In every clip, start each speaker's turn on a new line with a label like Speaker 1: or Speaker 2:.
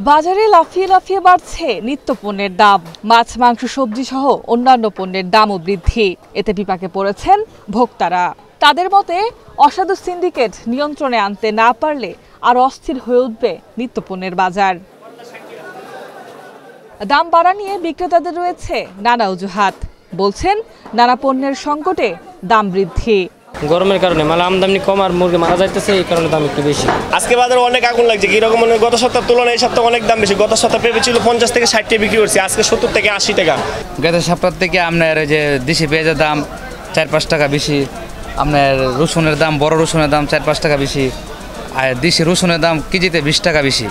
Speaker 1: বাজারে লাফিয়ে লাফিয়ে বাড়ছে নিত্যপণ্যের দাম। মাছ, মাংস, সবজি সহ অন্যান্য পণ্যের দামও বৃদ্ধি। এতে বিপাকে পড়েছেন ভোক্তারা। তাদের মতে, অসাধু সিন্ডিকেট নিয়ন্ত্রণে আনতে না পারলে আর অস্থির হয়ে উঠবে নিত্যপণ্যের বাজার। দাম বাড়া নিয়ে বিক্রেতাদের রয়েছে নানা অজুহাত। বলছেন, নানা পণ্যের সংকটে দাম বৃদ্ধি।
Speaker 2: গরমের কারণে মাল আমদানি কম আর মুরগি মারা যাইতেছে, এই কারণে দাম একটু বেশি।
Speaker 3: আজকে বাজারে অনেক আগুন লাগছে। কিরকম গত সপ্তাহের তুলনায় এই সপ্তাহে অনেক দাম বেশি। গত সপ্তাহে পেঁপে ছিল 50 থেকে 60 টাকা বিক্রি করছি, আজকে 70 থেকে 80 টাকা।
Speaker 4: গত সপ্তাহ থেকে আপনার যে দেশি পেঁয়াজের দাম 4-5 টাকা বেশি, আপনার রসুনের দাম, বড় রসুনের দাম 4-5 টাকা বেশি, আর দেশি রসুনের দাম কেজিতে 20 টাকা বেশি।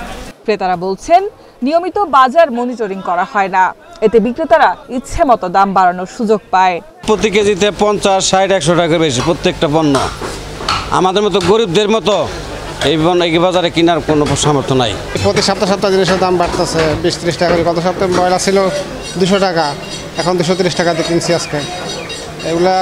Speaker 1: ক্রেতারা বলছেন, নিয়মিত বাজার মনিটরিং করা হয় না। এতে বিক্রেতারা ইচ্ছে মতো দাম বাড়ানোর সুযোগ পায়।
Speaker 5: প্রতি কেজিতে 50, 60, 100 টাকা বেশি প্রত্যেকটা পণ্য। আমাদের মতো গরিবদের মতো এই বাজারে কেনার কোনো সামর্থ্য নাই।
Speaker 6: প্রতি সপ্তাহে জিনিসের দাম বাড়তেছে 20-30 টাকা করে। গত সপ্তাহে ময়লা ছিল 200 টাকা, এখন 230 টাকাতে কিনছি আজকে। এগুলা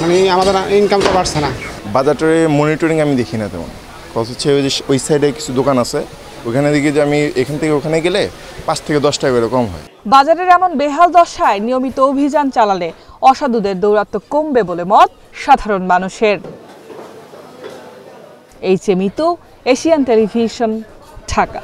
Speaker 6: মানে আমাদের ইনকাম তো বাড়ছে না।
Speaker 7: বাজারে মনিটরিং আমি দেখি না তেমন। কত হচ্ছে ওই সাইডে কিছু দোকান আছে, ওখানে দেখি যে আমি এখান থেকে ওখানে গেলে 5 থেকে 10 টাকা করে কম হয়।
Speaker 1: বাজারের এমন বেহাল দশায় নিয়মিত অভিযান চালালে অসাধুদের দৌরাত্ম্য কমবে বলে মত সাধারণ মানুষের। H A Mitu, Asian television, Dhaka.